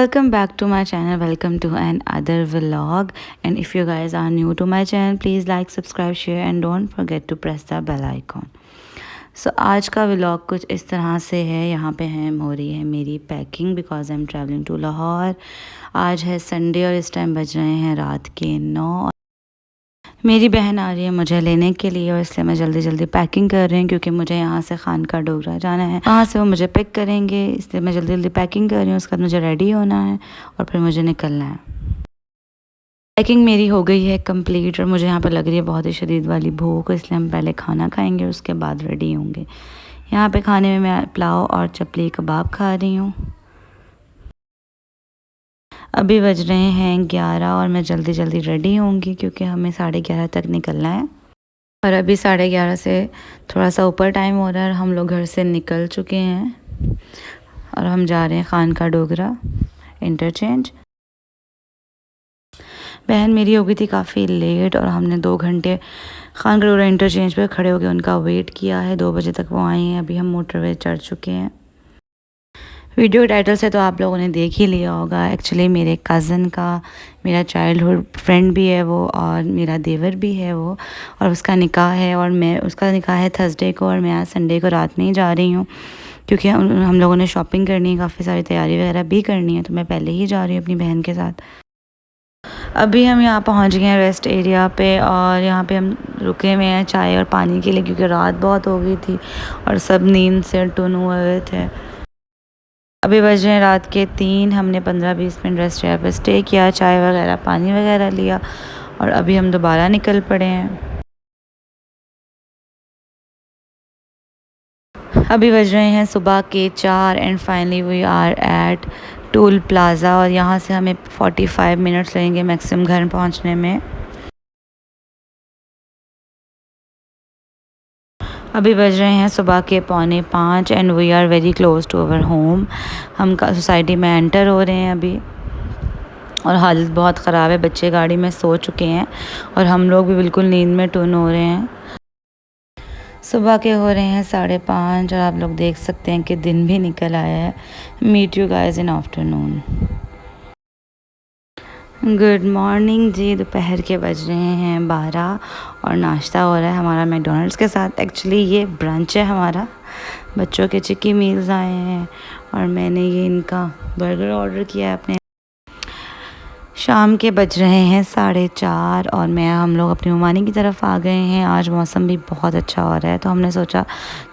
welcome back to my channel. Welcome to an other vlog. And if you guys are new to my channel, please like, subscribe, share and don't forget to press the bell icon. So आज का vlog कुछ इस तरह से है। यहाँ पे हो रही है मेरी packing because I am travelling to Lahore. आज है संडे और इस टाइम बज रहे हैं रात के 9। मेरी बहन आ रही है मुझे लेने के लिए और इसलिए मैं जल्दी जल्दी पैकिंग कर रही हूँ क्योंकि मुझे यहाँ से खानका डोगरा जाना है। वहाँ से वो मुझे पिक करेंगे, इसलिए मैं जल्दी जल्दी पैकिंग कर रही हूँ। उसके बाद मुझे रेडी होना है और फिर मुझे निकलना है। पैकिंग मेरी हो गई है कंप्लीट और मुझे यहाँ पर लग रही है बहुत ही शदीद वाली भूख, इसलिए हम पहले खाना खाएँगे और उसके बाद रेडी होंगे। यहाँ पर खाने में मैं पुलाव और चपली कबाब खा रही हूँ। अभी बज रहे हैं 11 और मैं जल्दी जल्दी रेडी होंगी क्योंकि हमें 11:30 तक निकलना है। और अभी 11:30 से थोड़ा सा ऊपर टाइम हो रहा है और हम लोग घर से निकल चुके हैं और हम जा रहे हैं खानका डोगरा इंटरचेंज। बहन मेरी हो गई थी काफ़ी लेट और हमने 2 घंटे खानका डोगरा इंटरचेंज पर खड़े होकर उनका वेट किया है। 2 बजे तक वो आए हैं। अभी हम मोटरवे चढ़ चुके हैं। वीडियो टाइटल से तो आप लोगों ने देख ही लिया होगा। एक्चुअली मेरे कज़न का मेरा चाइल्डहुड फ्रेंड भी है वो और मेरा देवर भी है वो, और उसका निकाह है और मैं उसका निकाह है थर्सडे को और मैं आज संडे को रात में ही जा रही हूँ क्योंकि हम लोगों ने शॉपिंग करनी है, काफ़ी सारी तैयारी वगैरह भी करनी है, तो मैं पहले ही जा रही हूँ अपनी बहन के साथ। अभी हम यहाँ पहुँच गए हैं रेस्ट एरिया पे और यहाँ पे हम रुके हुए हैं चाय और पानी के लिए क्योंकि रात बहुत हो गई थी और सब नींद से टुन हुए थे। अभी बज रहे हैं रात के 3। हमने 15-20 मिनट रेस्ट एरिया पर स्टे किया, चाय वगैरह पानी वगैरह लिया और अभी हम दोबारा निकल पड़े हैं। अभी बज रहे हैं सुबह के 4 and finally we are at toll plaza और यहाँ से हमें 45 मिनट्स लगेंगे मैक्सिमम घर पहुँचने में। अभी बज रहे हैं सुबह के 4:45 and we are very close to our home. हम सोसाइटी में एंटर हो रहे हैं अभी और हालत बहुत ख़राब है। बच्चे गाड़ी में सो चुके हैं और हम लोग भी बिल्कुल नींद में टून हो रहे हैं। सुबह के हो रहे हैं 5:30 और आप लोग देख सकते हैं कि दिन भी निकल आया है। Meet you guys in afternoon. Good morning ji. दोपहर के बज रहे हैं 12 और नाश्ता हो रहा है हमारा मैकडॉनल्ड्स के साथ। एक्चुअली ये ब्रंच है हमारा। बच्चों के चिक्की मील्स आए हैं और मैंने ये इनका बर्गर ऑर्डर किया है अपने। शाम के बज रहे हैं 4:30 और हम लोग अपनी ममानी की तरफ आ गए हैं। आज मौसम भी बहुत अच्छा हो रहा है तो हमने सोचा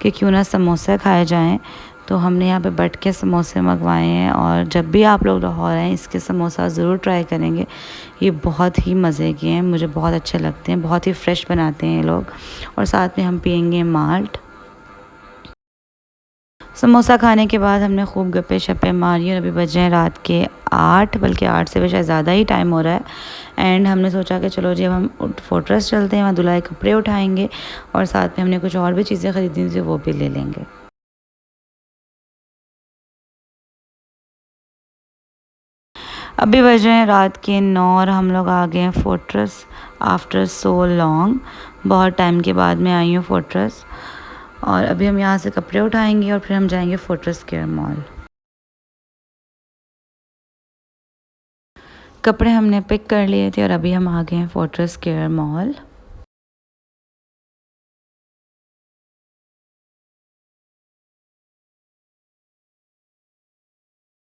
कि क्यों ना समोसे खाए जाएं, तो हमने यहाँ पे बैठ के समोसे मंगवाए हैं और जब भी आप लोग लाहौर आएँ इसके समोसा ज़रूर ट्राई करेंगे। ये बहुत ही मज़े के हैं, मुझे बहुत अच्छे लगते हैं, बहुत ही फ्रेश बनाते हैं ये लोग। और साथ में हम पियेंगे माल्ट। समोसा खाने के बाद हमने खूब गप्पे शप्पे मारी और अभी बज रहे हैं रात के 8, बल्कि 8 से भी शायद ज़्यादा ही टाइम हो रहा है। एंड हमने सोचा कि चलो जी अब हम फोर्ट्रेस चलते हैं, वहाँ दूल्हा के कपड़े उठाएंगे और साथ में हमने कुछ और भी चीज़ें ख़रीदनी थी वो भी ले लेंगे। अभी बज रहे हैं रात के 9 और हम लोग आ गए हैं फोर्ट्रेस आफ्टर सो लॉन्ग। बहुत टाइम के बाद मैं आई हूँ फोर्ट्रेस और अभी हम यहाँ से कपड़े उठाएंगे और फिर हम जाएंगे फोर्ट्रेस स्क्वायर मॉल। कपड़े हमने पिक कर लिए थे और अभी हम आ गए हैं फोर्ट्रेस स्क्वायर मॉल।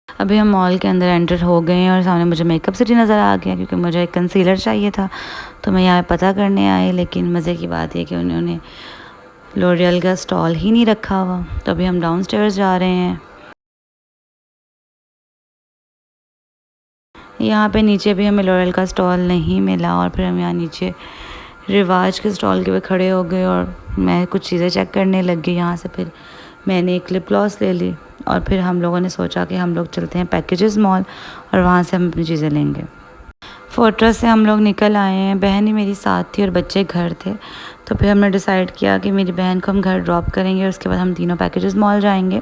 अभी हम मॉल के अंदर एंटर हो गए हैं और सामने मुझे मेकअप सिटी नज़र आ गया क्योंकि मुझे एक कंसीलर चाहिए था, तो मैं यहाँ पता करने आई। लेकिन मज़े की बात यह कि उन्होंने लॉरियल का स्टॉल ही नहीं रखा हुआ, तो अभी हम डाउनस्टेयर्स जा रहे हैं। यहाँ पे नीचे भी हमें लॉरियल का स्टॉल नहीं मिला और फिर हम यहाँ नीचे रिवाज के स्टॉल के पे खड़े हो गए और मैं कुछ चीज़ें चेक करने लग गई। यहाँ से फिर मैंने एक लिप ग्लॉस ले ली और फिर हम लोगों ने सोचा कि हम लोग चलते हैं पैकेजेस मॉल और वहाँ से हम अपनी चीज़ें लेंगे। फोर्ट्रेस से हम लोग निकल आए हैं। बहन ही मेरी साथ थी और बच्चे घर थे, तो फिर हमने डिसाइड किया कि मेरी बहन को हम घर ड्रॉप करेंगे और उसके बाद हम तीनों पैकेजेस मॉल जाएंगे।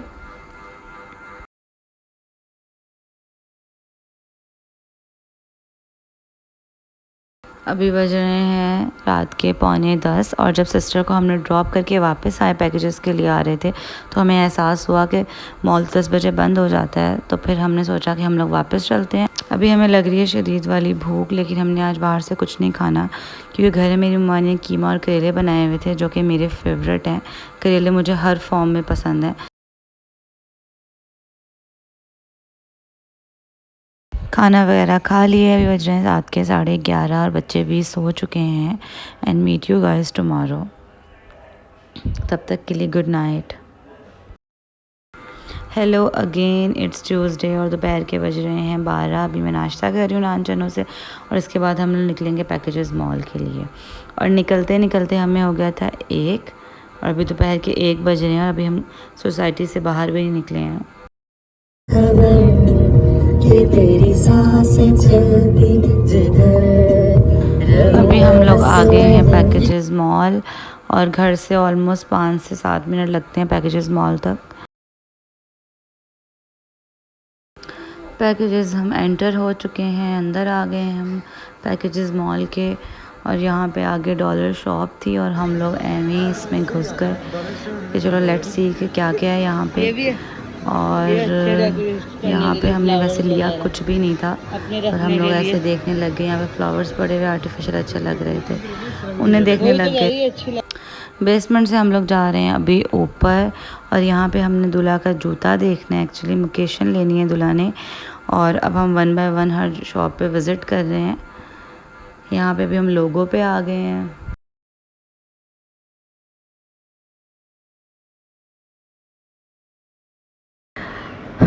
अभी बज रहे हैं रात के 9:45 और जब सिस्टर को हमने ड्रॉप करके वापस आए पैकेजेस के लिए आ रहे थे तो हमें एहसास हुआ कि मॉल 10 बजे बंद हो जाता है। तो फिर हमने सोचा कि हम लोग वापस चलते हैं। अभी हमें लग रही है शदीद वाली भूख, लेकिन हमने आज बाहर से कुछ नहीं खाना क्योंकि घर में मेरी मम्मा ने कीमा और करेले बनाए हुए थे जो कि मेरे फेवरेट हैं। करेले मुझे हर फॉर्म में पसंद है। खाना वगैरह खा लिए, अभी बज रहे हैं रात के 11:30 और बच्चे भी सो चुके हैं। And meet you guys tomorrow. तब तक के लिए good night. Hello again, it's Tuesday और दोपहर के बज रहे हैं 12। अभी मैं नाश्ता कर रही हूँ नान चनों से और इसके बाद हम लोग निकलेंगे पैकेजेस मॉल के लिए। और निकलते निकलते हमें हो गया था 1 और अभी दोपहर के 1 बज रहे हैं और अभी हम सोसाइटी से बाहर भी नहीं निकले हैं। अभी हम लोग आ गए हैं पैकेजेस मॉल और घर से ऑलमोस्ट 5 से 7 मिनट लगते हैं पैकेजेस मॉल तक। पैकेजेस हम एंटर हो चुके हैं, अंदर आ गए हैं हम पैकेजेस मॉल के। और यहाँ पे आगे डॉलर शॉप थी और हम लोग एम ही इसमें घुस गए कि चलो लेट्स सी कि क्या क्या है यहाँ पे। और यहाँ पे हमने वैसे लिया कुछ भी नहीं था पर हम लोग ऐसे देखने लग गए। यहाँ पे फ्लावर्स पड़े हुए आर्टिफिशियल अच्छे लग रहे थे, उन्हें देखने लग गए। बेसमेंट से हम लोग जा रहे हैं अभी ऊपर और यहाँ पे हमने दूल्हा का जूता देखना है। एक्चुअली लोकेशन लेनी है दूल्हा ने और अब हम 1 बाय 1 हर शॉप पे विज़िट कर रहे हैं। यहाँ पे भी हम लोगों पे आ गए हैं।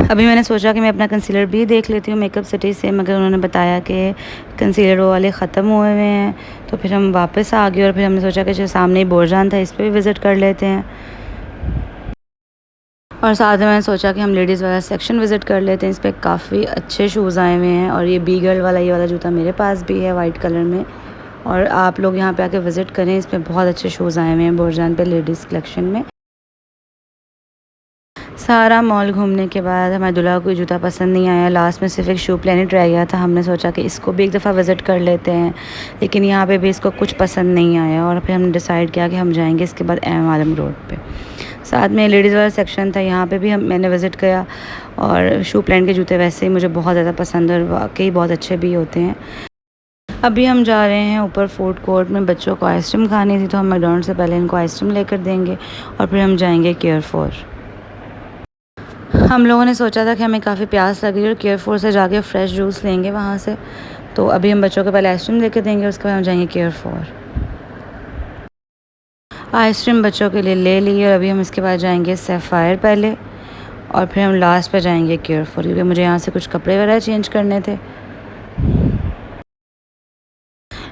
अभी मैंने सोचा कि मैं अपना कंसीलर भी देख लेती हूँ मेकअप सिटी से, मगर उन्होंने बताया कि कंसीलर वो वाले ख़त्म हुए हुए हैं। तो फिर हम वापस आ गए और फिर हमने सोचा कि जो सामने ही बोरजान था इस पर भी विज़िट कर लेते हैं। और साथ में मैंने सोचा कि हम लेडीज़ वाला सेक्शन विज़िट कर लेते हैं। इस पर काफ़ी अच्छे शूज़ आए हुए हैं और ये बी गर्ल वाला ये वाला जूता मेरे पास भी है वाइट कलर में। और आप लोग यहाँ पे आके विज़िट करें, इस पर बहुत अच्छे शूज़ आए हुए हैं बोरजान पे लेडीज़ कलेक्शन में। सारा मॉल घूमने के बाद हमारे दूल्हा को कोई जूता पसंद नहीं आया। लास्ट में सिर्फ एक शू प्लेनेट रह गया था। हमने सोचा कि इसको भी एक दफ़ा विज़िट कर लेते हैं, लेकिन यहाँ पे भी इसको कुछ पसंद नहीं आया और फिर हमने डिसाइड किया कि हम जाएंगे इसके बाद एम आलम रोड पे। साथ में लेडीज़ वाला सेक्शन था, यहाँ पे भी मैंने विज़िट किया और शू प्लेनेट के जूते वैसे ही मुझे बहुत ज़्यादा पसंद और वाकई बहुत अच्छे भी होते हैं। अभी हम जा रहे हैं ऊपर फूड कोर्ट में, बच्चों को आइसक्रीम खानी थी तो हम मैकडॉनल्ड से पहले इनको आइसक्रीम लेकर देंगे और फिर हम जाएंगे केयर फोर। हम लोगों ने सोचा था कि हमें काफ़ी प्यास लगी और केयर फोर से जाके फ़्रेश जूस लेंगे वहाँ से। तो अभी हम बच्चों को पहले आइसक्रीम लेकर देंगे, उसके बाद हम जाएंगे केयर फोर। आइसक्रीम बच्चों के लिए ले ली और अभी हम इसके बाद जाएंगे सैफायर पहले और फिर हम लास्ट पे जाएंगे केयर फोर, क्योंकि मुझे यहाँ से कुछ कपड़े वगैरह चेंज करने थे।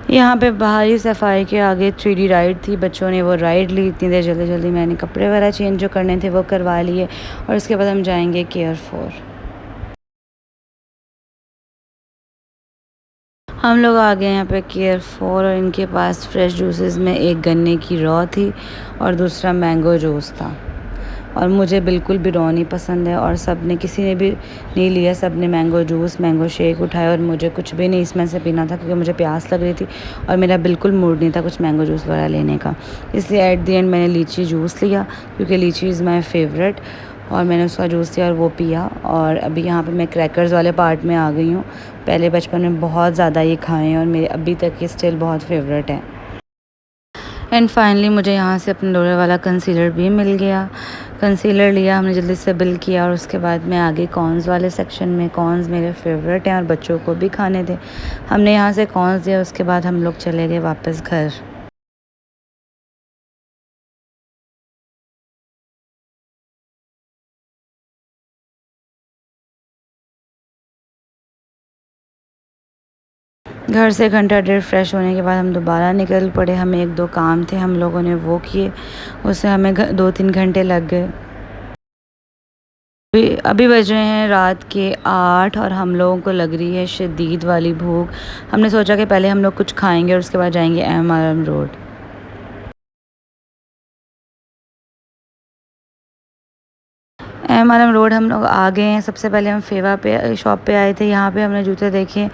यहाँ पे बाहरी सफारी के आगे 3D राइड थी, बच्चों ने वो राइड ली। इतनी देर जल्दी जल्दी मैंने कपड़े वगैरह चेंज जो करने थे वो करवा लिए और उसके बाद हम जाएंगे केयर फोर। हम लोग आ गए यहाँ पे केयर फोर और इनके पास फ्रेश जूसेस में एक गन्ने की रॉ थी और दूसरा मैंगो जूस था। और मुझे बिल्कुल भी रॉ नहीं पसंद है और सब ने किसी ने भी नहीं लिया, सब ने मैंगो जूस मैंगो शेक उठाया और मुझे कुछ भी नहीं इसमें से पीना था क्योंकि मुझे प्यास लग रही थी और मेरा बिल्कुल मूड नहीं था कुछ मैंगो जूस वगैरह लेने का। इसलिए एट दी एंड मैंने लीची जूस लिया क्योंकि लीची इज़ माई फेवरेट और मैंने उसका जूस लिया और वो पिया। और अभी यहाँ पे मैं क्रैकर्स वाले पार्ट में आ गई हूँ। पहले बचपन में बहुत ज़्यादा ये खाए हैं और मेरे अभी तक ये स्टिल बहुत फेवरेट है। एंड फाइनली मुझे यहाँ से अपना डोरे वाला कंसीलर भी मिल गया। कंसीलर लिया हमने, जल्दी से बिल किया और उसके बाद मैं आगे कॉर्न्स वाले सेक्शन में। कॉर्न्स मेरे फेवरेट हैं और बच्चों को भी खाने थे। हमने यहाँ से कॉर्न्स दिया, उसके बाद हम लोग चले गए वापस घर। घर से घंटा डेढ़ फ्रेश होने के बाद हम दोबारा निकल पड़े। हमें 1-2 काम थे, हम लोगों ने वो किए, उससे हमें 2-3 घंटे लग गए। अभी बज रहे हैं रात के 8 और हम लोगों को लग रही है शदीद वाली भूख। हमने सोचा कि पहले हम लोग कुछ खाएंगे और उसके बाद जाएंगे एम आलम रोड। एम आलम रोड हम लोग आ गए हैं। सबसे पहले हम फेवा पे शॉप पे आए थे। यहाँ पे हमने जूते देखे,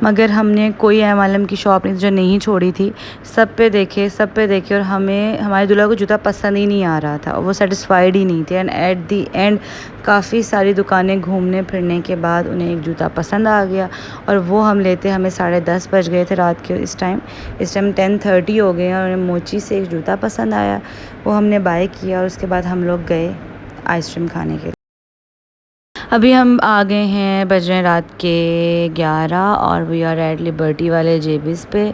मगर हमने कोई एम आलम की शॉप नहीं जो नहीं छोड़ी थी। सब पे देखे और हमें हमारे दूल्हा को जूता पसंद ही नहीं आ रहा था और वो सेटिस्फाइड ही नहीं थे। एंड एट दी एंड काफ़ी सारी दुकानें घूमने फिरने के बाद उन्हें एक जूता पसंद आ गया और वो हम लेते हमें 10:30 बज गए थे रात के। इस टाइम 10:30 हो गए और उन्हें मोची से एक जूता पसंद आया, वो हमने बाय किया और उसके बाद हम लोग गए आइसक्रीम खाने के लिए। अभी हम आ गए हैं, बज रहे हैं रात के 11 और वी आर एट लिबर्टी वाले जेबिस पे।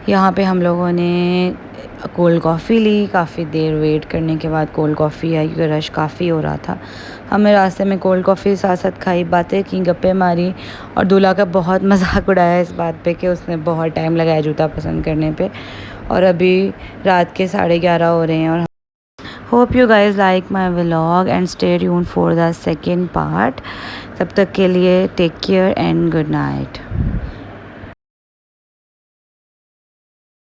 यहाँ पे हम लोगों ने कोल्ड कॉफ़ी ली। काफ़ी देर वेट करने के बाद कोल्ड कॉफ़ी आई क्योंकि रश काफ़ी हो रहा था। हमने रास्ते में कोल्ड कॉफ़ी साथ साथ खाई, बातें की, गप्पे मारी और दूल्हा का बहुत मजाक उड़ाया इस बात पे कि उसने बहुत टाइम लगाया जूता पसंद करने पे। और अभी रात के 11:30 हो रहे हैं और hope you guys like my vlog and stay tuned for the second part. तब तक के लिए take care and good night.